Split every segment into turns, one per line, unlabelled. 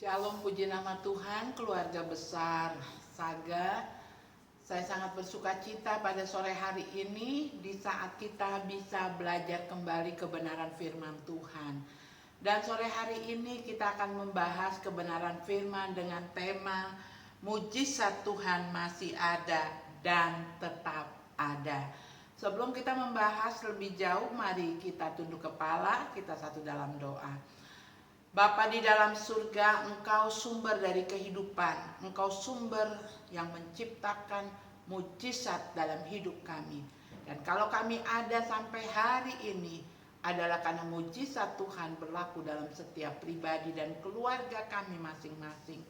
Shalom, puji nama Tuhan, keluarga besar Saga. Saya sangat bersuka cita pada sore hari ini di saat kita bisa belajar kembali kebenaran firman Tuhan. Dan sore hari ini kita akan membahas kebenaran firman dengan tema mujizat Tuhan masih ada dan tetap ada. Sebelum kita membahas lebih jauh, mari kita tunduk kepala, kita satu dalam doa. Bapa di dalam surga, Engkau sumber dari kehidupan, Engkau sumber yang menciptakan mujizat dalam hidup kami. Dan kalau kami ada sampai hari ini adalah karena mujizat Tuhan berlaku dalam setiap pribadi dan keluarga kami masing-masing.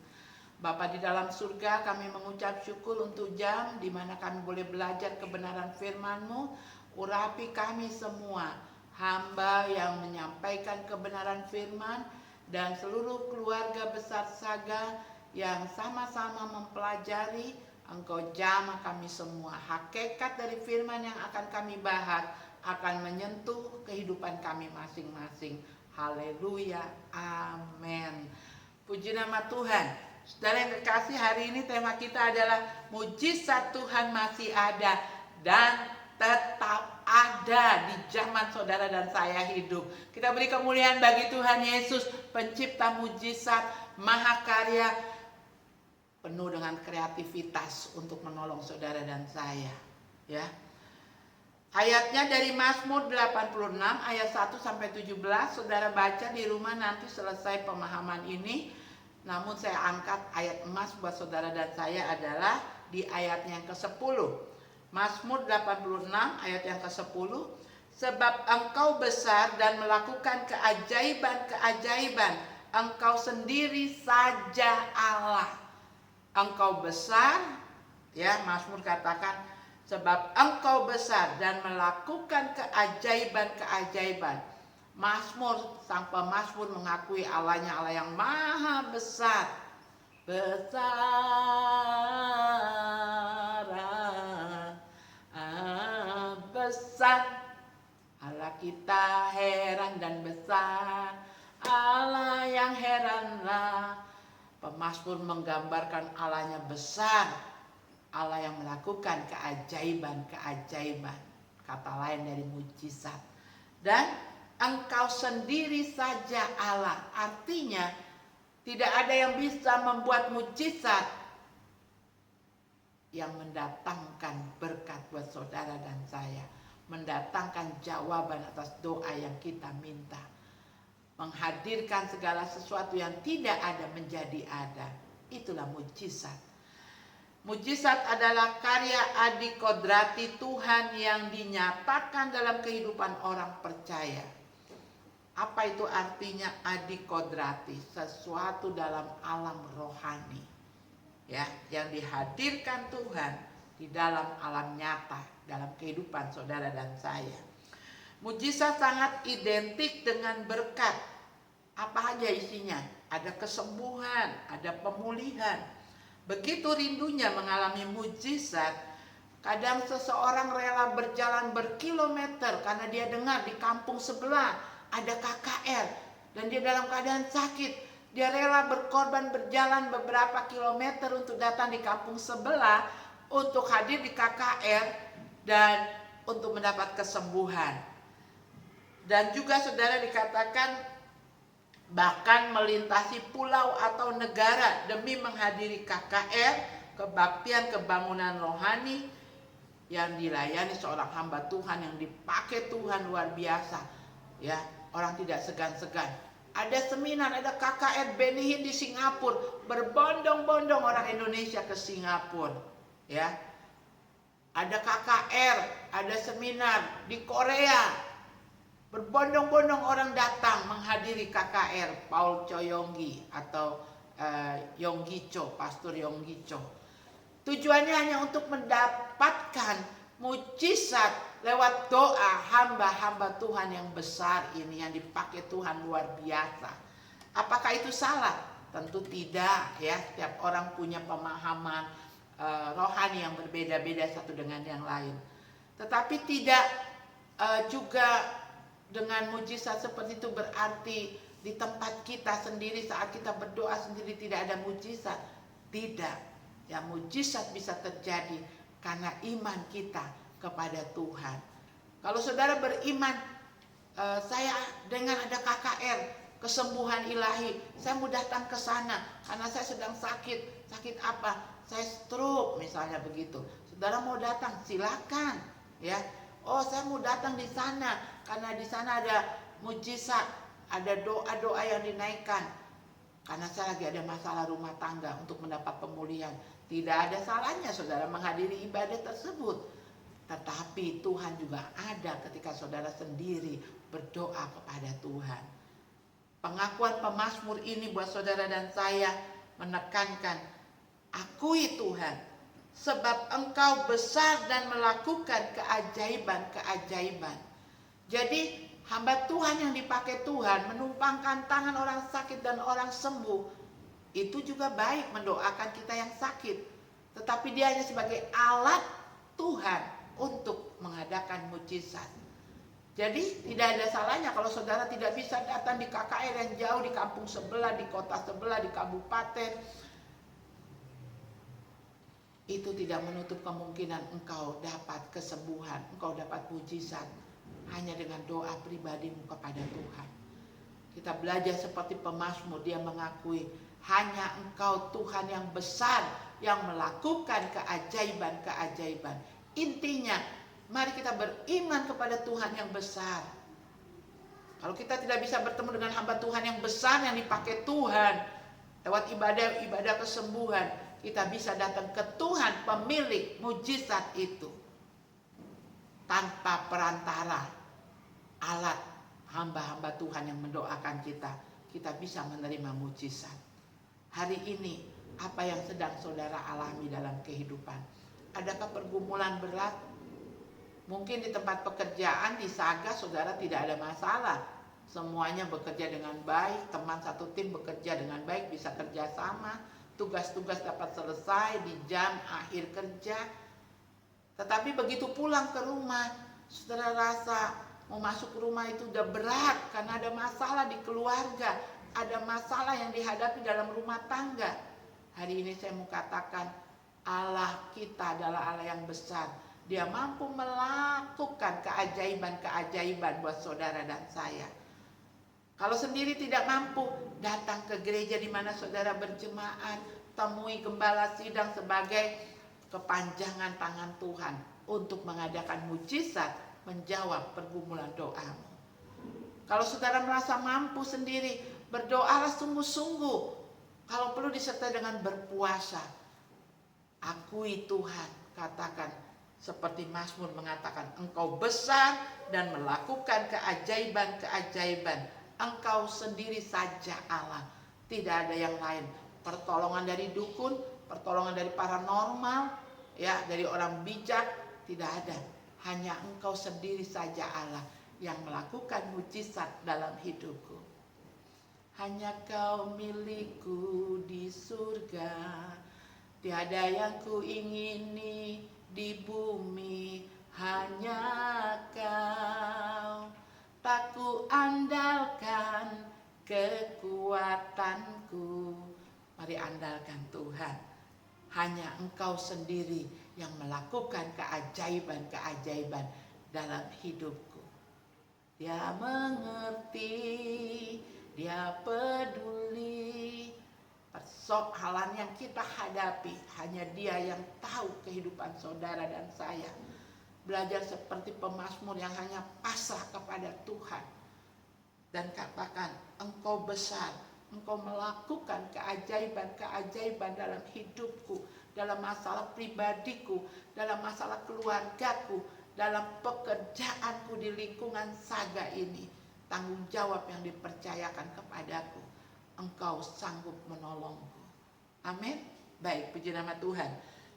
Bapa di dalam surga, kami mengucap syukur untuk jam di mana kami boleh belajar kebenaran firman-Mu. Urapi kami semua, hamba yang menyampaikan kebenaran firman, dan seluruh keluarga besar Saga yang sama-sama mempelajari. Engkau jamah kami semua. Hakikat dari firman yang akan kami bahas akan menyentuh kehidupan kami masing-masing. Haleluya, amin. Puji nama Tuhan. Saudara yang kekasih, hari ini tema kita adalah mujizat Tuhan masih ada dan tetap ada di zaman saudara dan saya hidup. Kita beri kemuliaan bagi Tuhan Yesus, pencipta mujizat, mahakarya, penuh dengan kreativitas untuk menolong saudara dan saya. Ya. Ayatnya dari Mazmur 86 ayat 1 sampai 17. Saudara baca di rumah nanti selesai pemahaman ini. Namun saya angkat ayat emas buat saudara dan saya adalah di ayatnya yang ke-10. Mazmur 86 ayat yang ke-10. Sebab Engkau besar dan melakukan keajaiban-keajaiban, Engkau sendiri saja Allah. Engkau besar, ya, Mazmur katakan, sebab Engkau besar dan melakukan keajaiban-keajaiban. Mazmur, sang pemazmur mengakui Allahnya Allah yang maha besar. Besar Allah kita, heran dan besar Allah yang heranlah. Pemazmur menggambarkan Allahnya besar, Allah yang melakukan keajaiban-keajaiban, kata lain dari mujizat. Dan Engkau sendiri saja Allah, artinya tidak ada yang bisa membuat mujizat yang mendatangkan berkat buat saudara dan saya, mendatangkan jawaban atas doa yang kita minta, menghadirkan segala sesuatu yang tidak ada menjadi ada. Itulah mujizat. Mujizat adalah karya adikodrati Tuhan yang dinyatakan dalam kehidupan orang percaya. Apa itu artinya adikodrati? Sesuatu dalam alam rohani, ya, yang dihadirkan Tuhan di dalam alam nyata, dalam kehidupan saudara dan saya. Mujizat sangat identik dengan berkat. Apa aja isinya? Ada kesembuhan, ada pemulihan. Begitu rindunya mengalami mujizat, kadang seseorang rela berjalan berkilometer karena dia dengar di kampung sebelah ada KKR dan dia dalam keadaan sakit. Dia rela berkorban berjalan beberapa kilometer untuk datang di kampung sebelah untuk hadir di KKR dan untuk mendapat kesembuhan. Dan juga saudara dikatakan bahkan melintasi pulau atau negara demi menghadiri KKR, kebaktian kebangunan rohani yang dilayani seorang hamba Tuhan yang dipakai Tuhan luar biasa. Ya, orang tidak segan-segan. Ada seminar, ada KKR Benihin di Singapura, berbondong-bondong orang Indonesia ke Singapura. Ya, ada KKR, ada seminar di Korea, berbondong-bondong orang datang menghadiri KKR Paul Cho Yonggi atau Yonggi Cho, Pastor Yonggi Cho. Tujuannya hanya untuk mendapatkan mujizat lewat doa hamba-hamba Tuhan yang besar ini, yang dipakai Tuhan luar biasa. Apakah itu salah? Tentu tidak, ya. Setiap orang punya pemahaman rohani yang berbeda-beda satu dengan yang lain. Tetapi tidak juga dengan mujizat seperti itu berarti di tempat kita sendiri saat kita berdoa sendiri tidak ada mujizat? Tidak. Ya, mujizat bisa terjadi karena iman kita kepada Tuhan. Kalau saudara beriman, saya dengan ada KKR, kesembuhan ilahi, saya mau datang ke sana karena saya sedang sakit. Sakit apa? Saya stroke misalnya begitu. Saudara mau datang, silakan, ya. Oh, saya mau datang di sana karena di sana ada mujizat, ada doa-doa yang dinaikkan. Karena saya lagi ada masalah rumah tangga untuk mendapat pemulihan. Tidak ada salahnya saudara menghadiri ibadah tersebut. Tetapi Tuhan juga ada ketika saudara sendiri berdoa kepada Tuhan. Pengakuan pemazmur ini buat saudara dan saya menekankan, akui Tuhan, sebab Engkau besar dan melakukan keajaiban-keajaiban. Jadi hamba Tuhan yang dipakai Tuhan menumpangkan tangan orang sakit dan orang sembuh, itu juga baik mendoakan kita yang sakit. Tetapi dia hanya sebagai alat Tuhan untuk mengadakan mujizat. Jadi tidak ada salahnya kalau saudara tidak bisa datang di KKR yang jauh, di kampung sebelah, di kota sebelah, di kabupaten. Itu tidak menutup kemungkinan engkau dapat kesembuhan, engkau dapat mujizat hanya dengan doa pribadimu kepada Tuhan. Kita belajar seperti pemazmur, dia mengakui hanya Engkau Tuhan yang besar yang melakukan keajaiban-keajaiban. Intinya, mari kita beriman kepada Tuhan yang besar. Kalau kita tidak bisa bertemu dengan hamba Tuhan yang besar yang dipakai Tuhan lewat ibadah kesembuhan, kita bisa datang ke Tuhan pemilik mujizat itu tanpa perantara alat hamba-hamba Tuhan yang mendoakan kita. Kita bisa menerima mujizat. Hari ini apa yang sedang saudara alami dalam kehidupan? Adakah pergumulan berat? Mungkin di tempat pekerjaan, di Saga saudara tidak ada masalah. Semuanya bekerja dengan baik, teman satu tim bekerja dengan baik, bisa kerja sama, tugas-tugas dapat selesai di jam akhir kerja. Tetapi begitu pulang ke rumah, saudara rasa mau masuk rumah itu udah berat karena ada masalah di keluarga, ada masalah yang dihadapi dalam rumah tangga. Hari ini saya mau katakan, Allah kita adalah Allah yang besar. Dia mampu melakukan keajaiban-keajaiban buat saudara dan saya. Kalau sendiri tidak mampu, datang ke gereja di mana saudara berjemaat, temui gembala sidang sebagai kepanjangan tangan Tuhan untuk mengadakan mujizat, menjawab pergumulan doamu. Kalau saudara merasa mampu sendiri, berdoalah sungguh-sungguh. Kalau perlu disertai dengan berpuasa. Akui Tuhan, katakan seperti Mazmur mengatakan, Engkau besar dan melakukan keajaiban-keajaiban. Engkau sendiri saja Allah, tidak ada yang lain. Pertolongan dari dukun, pertolongan dari paranormal, ya, dari orang bijak, tidak ada. Hanya Engkau sendiri saja Allah yang melakukan mujizat dalam hidupku. Hanya Kau milikku di surga, tiada yang ku ingini di bumi, hanya Kau. Tak ku andalkan kekuatanku. Mari andalkan Tuhan. Hanya Engkau sendiri yang melakukan keajaiban-keajaiban dalam hidupku. Dia mengerti, Dia peduli persoalan yang kita hadapi. Hanya Dia yang tahu kehidupan saudara dan saya. Belajar seperti pemazmur yang hanya pasrah kepada Tuhan. Dan katakan, Engkau besar, Engkau melakukan keajaiban-keajaiban dalam hidupku, dalam masalah pribadiku, dalam masalah keluargaku, dalam pekerjaanku di lingkungan Saga ini. Tanggung jawab yang dipercayakan kepadaku, Engkau sanggup menolongku. Amin. Baik, puji nama Tuhan.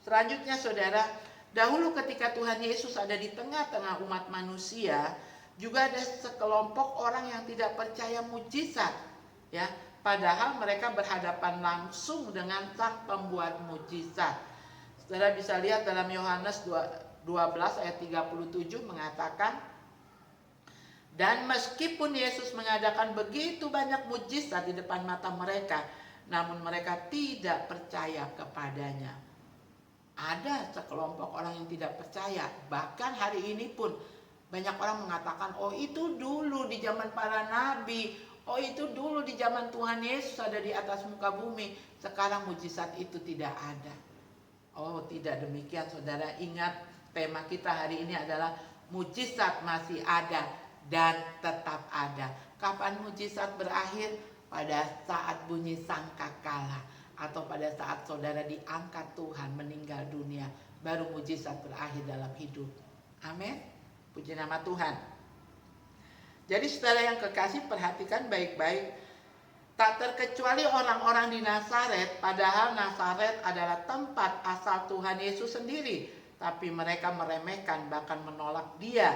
Selanjutnya saudara, dahulu ketika Tuhan Yesus ada di tengah-tengah umat manusia, juga ada sekelompok orang yang tidak percaya mujizat, ya. Padahal mereka berhadapan langsung dengan Sang Pembuat mujizat. Saudara bisa lihat dalam Yohanes 12 ayat 37 mengatakan, Dan meskipun Yesus mengadakan begitu banyak mujizat di depan mata mereka, namun mereka tidak percaya kepadanya. Ada sekelompok orang yang tidak percaya. Bahkan hari ini pun banyak orang mengatakan, oh itu dulu di zaman para nabi, oh itu dulu di zaman Tuhan Yesus ada di atas muka bumi. Sekarang mujizat itu tidak ada. Oh tidak demikian saudara, ingat tema kita hari ini adalah mujizat masih ada dan tetap ada. Kapan mujizat berakhir? Pada saat bunyi sangkakala, atau pada saat saudara diangkat Tuhan meninggal dunia, baru mujizat berakhir dalam hidup. Amin. Puji nama Tuhan. Jadi saudara yang kekasih, perhatikan baik-baik. Tak terkecuali orang-orang di Nazaret, padahal Nazaret adalah tempat asal Tuhan Yesus sendiri. Tapi mereka meremehkan, bahkan menolak dia.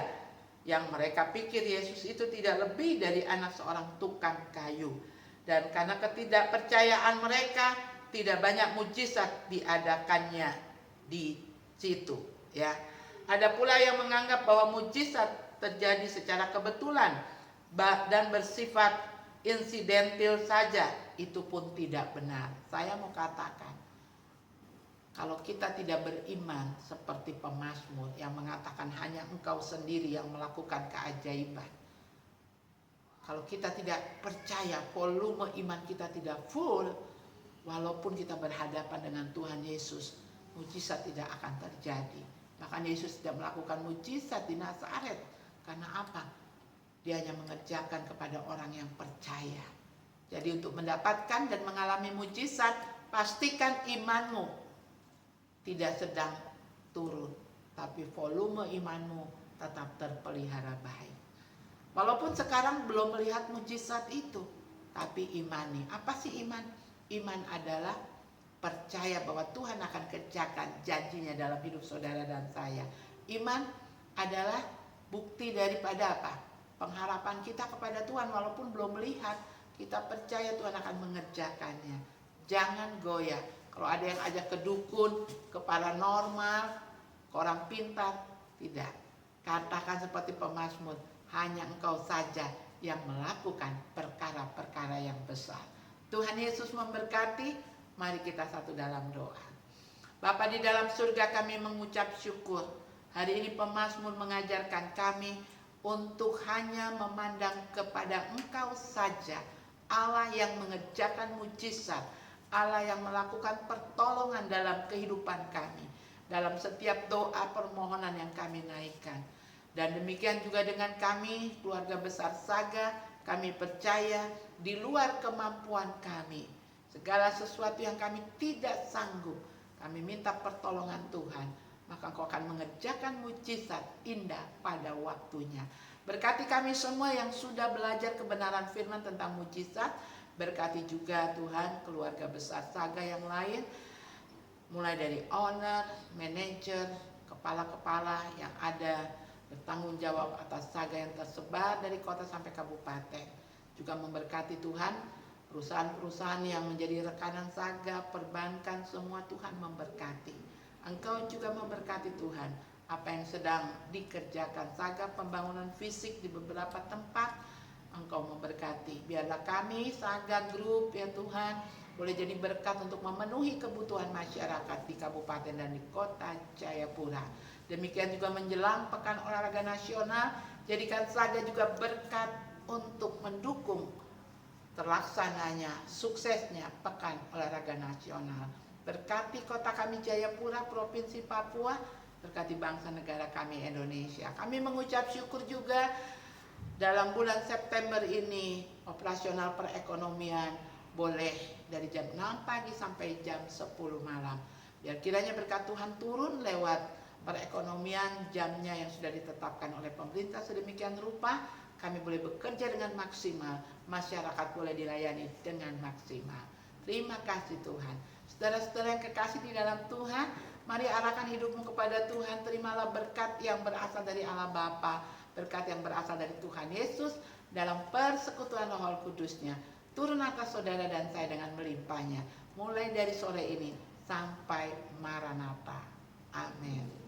Yang mereka pikir Yesus itu tidak lebih dari anak seorang tukang kayu. Dan karena ketidakpercayaan mereka, tidak banyak mujizat diadakannya di situ. Ya, ada pula yang menganggap bahwa mujizat terjadi secara kebetulan dan bersifat insidental saja. Itu pun tidak benar. Saya mau katakan, kalau kita tidak beriman seperti pemazmur yang mengatakan hanya Engkau sendiri yang melakukan keajaiban. Kalau kita tidak percaya, volume iman kita tidak full, walaupun kita berhadapan dengan Tuhan Yesus, mujizat tidak akan terjadi. Bahkan Yesus tidak melakukan mujizat di Nazaret. Karena apa? Dia hanya mengerjakan kepada orang yang percaya. Jadi untuk mendapatkan dan mengalami mujizat, pastikan imanmu tidak sedang turun, tapi volume imanmu tetap terpelihara baik. Walaupun sekarang belum melihat mujizat itu, tapi imani. Apa sih iman? Iman adalah percaya bahwa Tuhan akan kerjakan janjinya dalam hidup saudara dan saya. Iman adalah bukti daripada apa? Pengharapan kita kepada Tuhan walaupun belum melihat, kita percaya Tuhan akan mengerjakannya. Jangan goyah. Kalau ada yang ajak ke dukun, ke paranormal, ke orang pintar, tidak. Katakan seperti pemazmur, hanya Engkau saja yang melakukan perkara-perkara yang besar. Tuhan Yesus memberkati, mari kita satu dalam doa. Bapa di dalam surga, kami mengucap syukur. Hari ini pemazmur mengajarkan kami untuk hanya memandang kepada Engkau saja, Allah yang mengerjakan mujizat, Allah yang melakukan pertolongan dalam kehidupan kami, dalam setiap doa permohonan yang kami naikkan. Dan demikian juga dengan kami, keluarga besar Saga, kami percaya di luar kemampuan kami, segala sesuatu yang kami tidak sanggup, kami minta pertolongan Tuhan, maka Engkau akan mengerjakan mujizat indah pada waktunya. Berkati kami semua yang sudah belajar kebenaran firman tentang mujizat. Berkati juga Tuhan keluarga besar Saga yang lain, mulai dari owner, manajer, kepala-kepala yang ada bertanggung jawab atas Saga yang tersebar dari kota sampai kabupaten. Juga memberkati Tuhan perusahaan-perusahaan yang menjadi rekanan Saga, perbankan, semua Tuhan memberkati. Engkau juga memberkati Tuhan apa yang sedang dikerjakan Saga, pembangunan fisik di beberapa tempat. Engkau memberkati. Biarlah kami Saga Group ya Tuhan boleh jadi berkat untuk memenuhi kebutuhan masyarakat di kabupaten dan di kota Jayapura. Demikian juga menjelang Pekan Olahraga Nasional, jadikan Saga juga berkat untuk mendukung terlaksananya, suksesnya Pekan Olahraga Nasional. Berkati kota kami Jayapura, Provinsi Papua, berkati bangsa negara kami Indonesia. Kami mengucap syukur juga dalam bulan September ini operasional perekonomian boleh dari jam 6 pagi sampai jam 10 malam. Biar kiranya berkat Tuhan turun lewat perekonomian, jamnya yang sudah ditetapkan oleh pemerintah sedemikian rupa, kami boleh bekerja dengan maksimal, masyarakat boleh dilayani dengan maksimal. Terima kasih Tuhan. Saudara-saudara yang kekasih di dalam Tuhan, mari arahkan hidupmu kepada Tuhan. Terimalah berkat yang berasal dari Allah Bapa, berkat yang berasal dari Tuhan Yesus dalam persekutuan Roh Kudus-Nya. Turun atas saudara dan saya dengan melimpahnya, mulai dari sore ini sampai Maranatha. Amin.